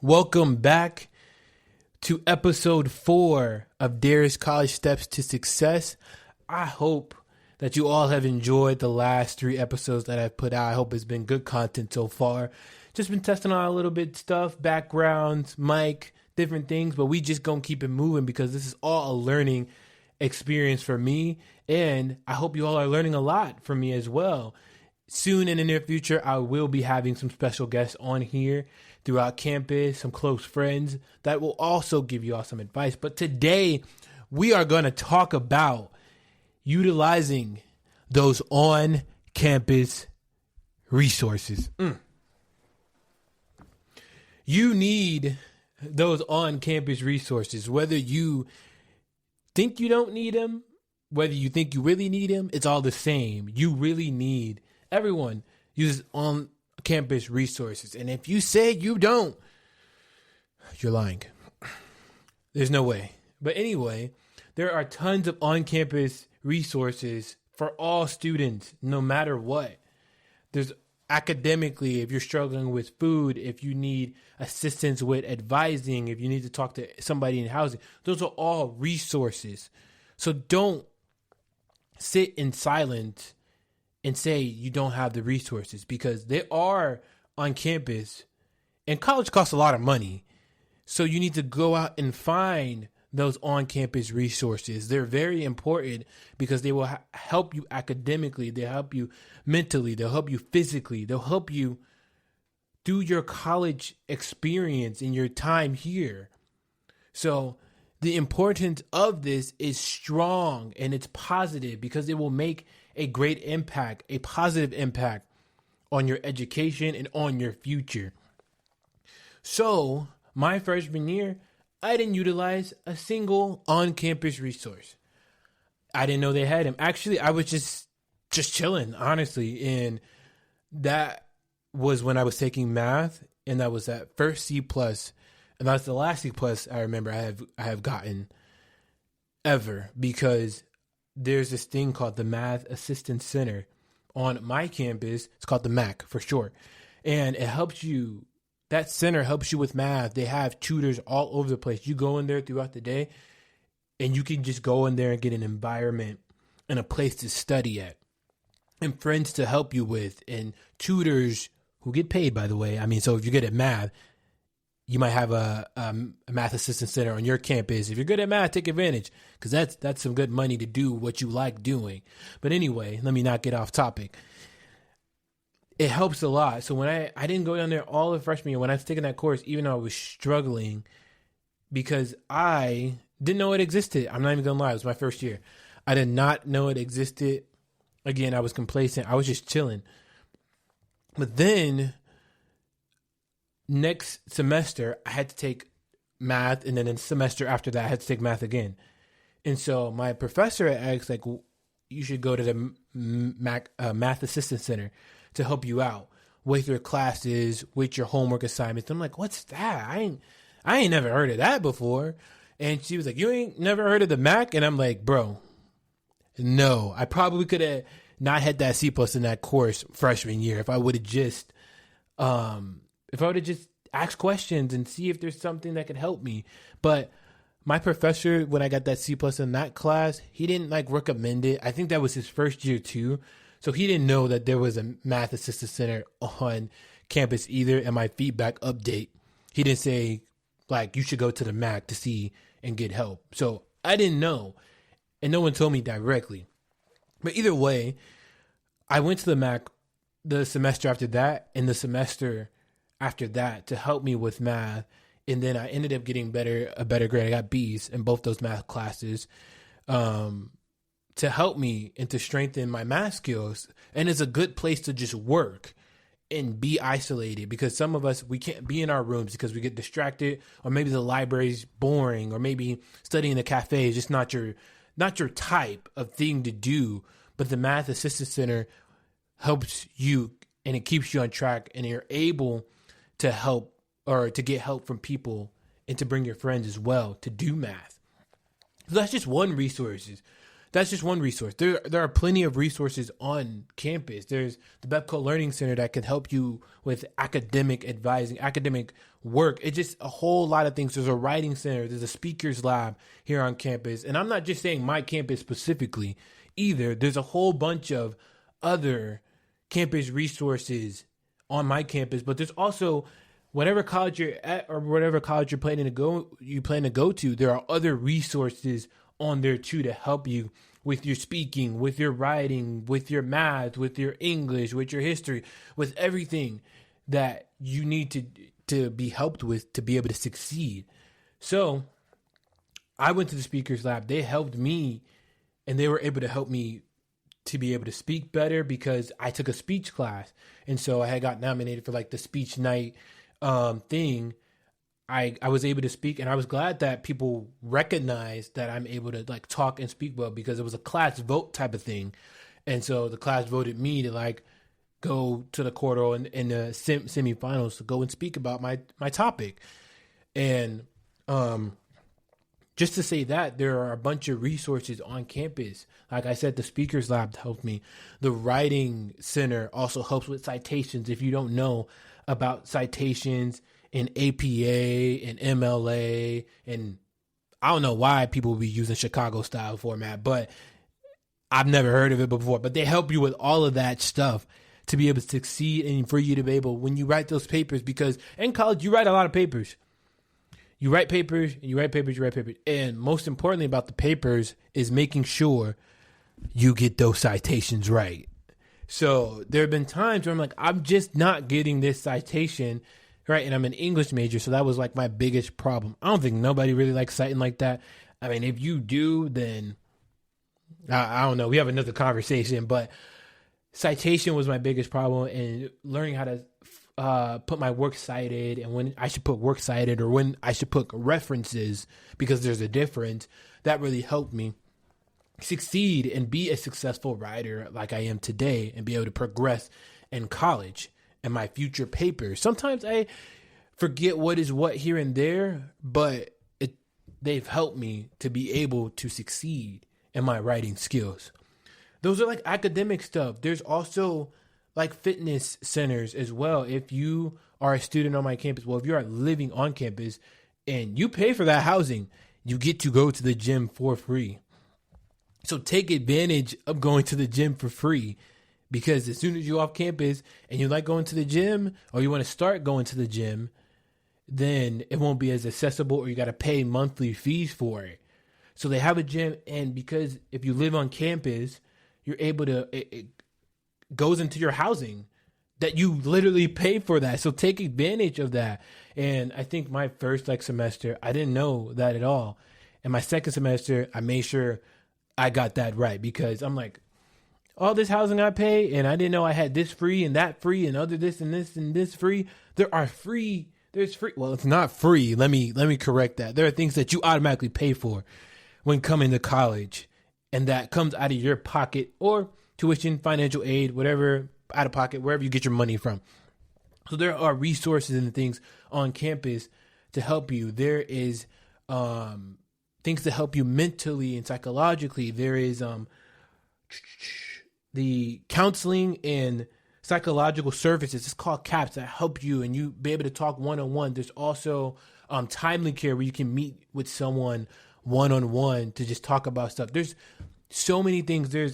Welcome back to episode 4 of Darius College Steps to Success. I hope that you all have enjoyed the last 3 episodes that I've put out. I hope it's been good content so far. Just been testing out a little bit stuff, backgrounds, mic, different things, but we just gonna keep it moving because this is all a learning experience for me, and I hope you all are learning a lot from me as well. Soon in the near future, I will be having some special guests on here throughout campus, some close friends that will also give you all some advice. But today, we are going to talk about utilizing those on-campus resources. You need those on-campus resources, whether you think you don't need them, whether you think you really need them, it's all the same. You really need, everyone uses on-campus resources. And if you say you don't, you're lying. There's no way. But anyway, there are tons of on-campus resources for all students, no matter what. There's academically, if you're struggling with food, if you need assistance with advising, if you need to talk to somebody in housing, those are all resources. So don't sit in silence and say you don't have the resources, because they are on campus and college costs a lot of money. So you need to go out and find those on-campus resources. They're very important because they will help you academically. They'll help you mentally. They'll help you physically. They'll help you through your college experience and your time here. So the importance of this is strong and it's positive because it will make a great impact, a positive impact on your education and on your future. So my freshman year, I didn't utilize a single on-campus resource. I didn't know they had them. Actually, I was just chilling, honestly. And that was when I was taking math, and that was that first C+, and that's the last C+ I remember I have gotten ever, because there's this thing called the Math Assistance Center on my campus. It's called the MAC for short. And it helps you. That center helps you with math. They have tutors all over the place. You go in there throughout the day and you can just go in there and get an environment and a place to study at and friends to help you with and tutors who get paid, by the way. I mean, so if you're good at math, you might have a math assistance center on your campus. If you're good at math, take advantage, because that's some good money to do what you like doing. But anyway, let me not get off topic. It helps a lot. So when I didn't go down there all of freshman year, when I was taking that course, even though I was struggling because I didn't know it existed. I'm not even going to lie. It was my first year. I did not know it existed. Again, I was complacent. I was just chilling. But then next semester, I had to take math. And then the semester after that, I had to take math again. And so my professor asked, like, you should go to the Math Assistance Center to help you out with your classes, with your homework assignments. I'm like, what's that? I ain't never heard of that before. And she was like, you ain't never heard of the MAC? And I'm like, bro, no. I probably could have not had that C+ in that course freshman year if I would have just asked questions and see if there's something that could help me. But my professor, when I got that C+ in that class, he didn't recommend it. I think that was his first year too. So he didn't know that there was a Math Assistance Center on campus either. And my feedback update, he didn't say, you should go to the MAC to see and get help. So I didn't know. And no one told me directly. But either way, I went to the MAC the semester after that and the semester after that to help me with math. And then I ended up getting a better grade. I got B's in both those math classes. To help me and to strengthen my math skills. And it's a good place to just work and be isolated, because some of us, we can't be in our rooms because we get distracted, or maybe the library's boring, or maybe studying in a cafe is just not your type of thing to do. But the Math Assistance Center helps you and it keeps you on track, and you're able to help or to get help from people and to bring your friends as well to do math. So that's just one resource. that's just one resource. There are plenty of resources on campus. There's the Bepco Learning Center that can help you with academic advising, academic work. It's just a whole lot of things. There's a writing center. There's a speakers lab here on campus. And I'm not just saying my campus specifically either. There's a whole bunch of other campus resources on my campus, but there's also whatever college you're at or whatever college you plan to go to, there are other resources on there too to help you with your speaking, with your writing, with your math, with your English, with your history, with everything that you need to be helped with to be able to succeed. So I went to the speakers lab. They helped me, and they were able to help me to be able to speak better because I took a speech class. And so I had got nominated for like the speech night thing. I was able to speak, and I was glad that people recognized that I'm able to like talk and speak well because it was a class vote type of thing. And so the class voted me to like go to the quarter in the semifinals to go and speak about my topic. And just to say that there are a bunch of resources on campus. Like I said, the speakers lab helped me. The writing center also helps with citations. If you don't know about citations in APA and MLA, and I don't know why people will be using Chicago style format, but I've never heard of it before. But they help you with all of that stuff to be able to succeed and for you to be able, when you write those papers, because in college you write a lot of papers. You write papers, and you write papers, you write papers. And most importantly about the papers is making sure you get those citations right. So there have been times where I'm like, I'm just not getting this citation right. And I'm an English major, so that was like my biggest problem. I don't think nobody really likes citing like that. I mean, if you do, then I don't know. We have another conversation, but citation was my biggest problem, and learning how to put my work cited and when I should put work cited or when I should put references, because there's a difference, that really helped me succeed and be a successful writer like I am today and be able to progress in college and my future papers. Sometimes I forget what is what here and there, but they've helped me to be able to succeed in my writing skills. Those are like academic stuff. There's also like fitness centers as well. If you are a student on my campus, well, if you are living on campus and you pay for that housing, you get to go to the gym for free. So take advantage of going to the gym for free, because as soon as you're off campus and you like going to the gym or you want to start going to the gym, then it won't be as accessible or you got to pay monthly fees for it. So they have a gym, and because if you live on campus, you're able to, it goes into your housing that you literally pay for that. So take advantage of that. And I think my first semester, I didn't know that at all. And my second semester, I made sure I got that right, because I'm like, all this housing I pay, and I didn't know I had this free and that free and other this and this and this free. There's free. Well, it's not free. Let me correct that. There are things that you automatically pay for when coming to college, and that comes out of your pocket, or tuition, financial aid, whatever, out of pocket, wherever you get your money from. So there are resources and things on campus to help you. There is things to help you mentally and psychologically. There is the counseling and psychological services. It's called CAPS, that help you and you be able to talk one-on-one. There's also timely care, where you can meet with someone one-on-one to just talk about stuff. There's so many things. There's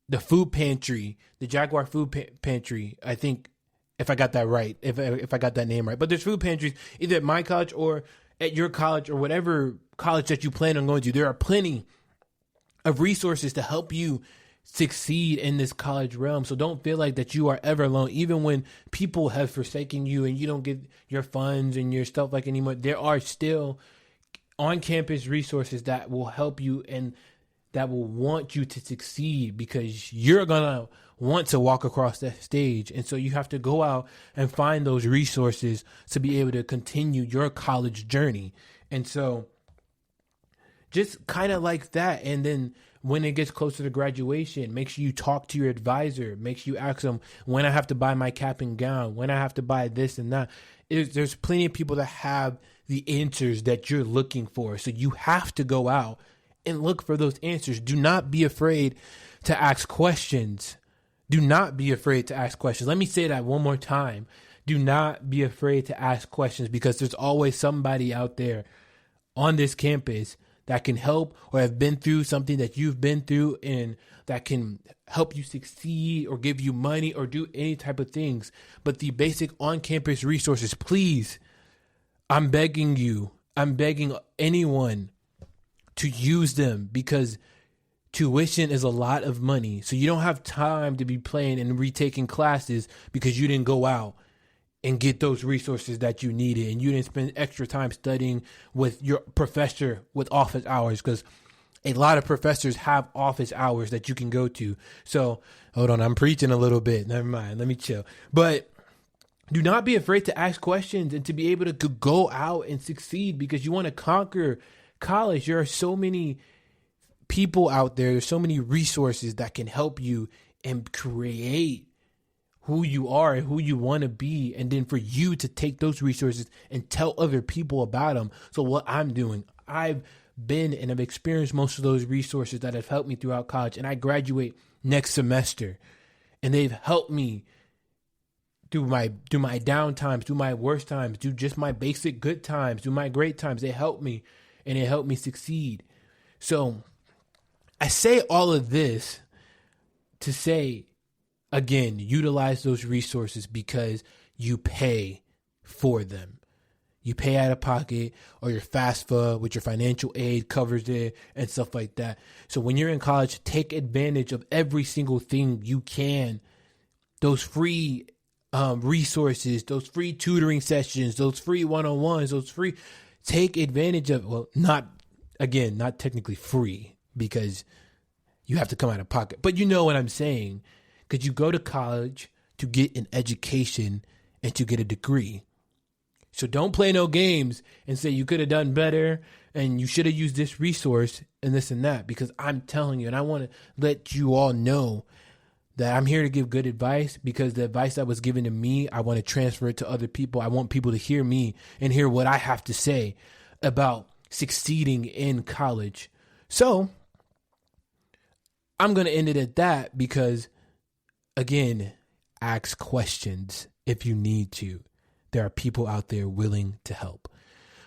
the food pantry, the Jaguar food pantry. I think if I got that right, if I got that name right. But there's food pantries either at my college or at your college or whatever college that you plan on going to. There are plenty of resources to help you succeed in this college realm. So don't feel like that you are ever alone. Even when people have forsaken you and you don't get your funds and your stuff like anymore, there are still on-campus resources that will help you and that will want you to succeed, because you're going to want to walk across that stage. And so you have to go out and find those resources to be able to continue your college journey. And so just kind of like that. And then when it gets closer to graduation, make sure you talk to your advisor. Make sure you ask them when I have to buy my cap and gown, when I have to buy this and that. There's plenty of people that have the answers that you're looking for. So you have to go out and look for those answers. Do not be afraid to ask questions. Do not be afraid to ask questions. Let me say that one more time. Do not be afraid to ask questions, because there's always somebody out there on this campus that can help or have been through something that you've been through, and that can help you succeed or give you money or do any type of things. But the basic on-campus resources, please, I'm begging you, I'm begging anyone to use them, because tuition is a lot of money. So you don't have time to be playing and retaking classes because you didn't go out and get those resources that you needed, and you didn't spend extra time studying with your professor with office hours, because a lot of professors have office hours that you can go to. So hold on, I'm preaching a little bit. Never mind. Let me chill. But do not be afraid to ask questions and to be able to go out and succeed, because you want to conquer college. There are so many people out there. There's so many resources that can help you and create who you are and who you want to be. And then for you to take those resources and tell other people about them. So what I'm doing, I've been and have experienced most of those resources that have helped me throughout college. And I graduate next semester, and they've helped me through my down times, through my worst times, through just my basic good times, through my great times. They helped me, and it helped me succeed. So I say all of this to say, again, utilize those resources, because you pay for them. You pay out of pocket, or your FAFSA with your financial aid covers it and stuff like that. So when you're in college, take advantage of every single thing you can. Those free resources, those free tutoring sessions, those free one-on-ones, take advantage of, well, not technically free, because you have to come out of pocket, but you know what I'm saying. Because you go to college to get an education and to get a degree. So don't play no games and say you could have done better and you should have used this resource and this and that. Because I'm telling you, and I want to let you all know that I'm here to give good advice, because the advice that was given to me, I want to transfer it to other people. I want people to hear me and hear what I have to say about succeeding in college. So I'm going to end it at that, because again, ask questions if you need to. There are people out there willing to help.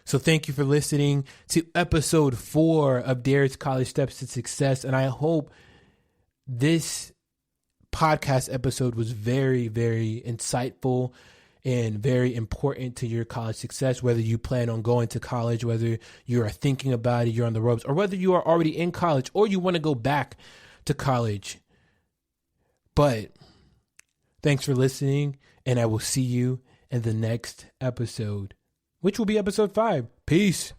So thank you for listening to episode 4 of Darius College Steps to Success. And I hope this podcast episode was very, very insightful and very important to your college success, whether you plan on going to college, whether you are thinking about it, you're on the ropes, or whether you are already in college or you want to go back to college. But thanks for listening, and I will see you in the next episode, which will be episode 5. Peace.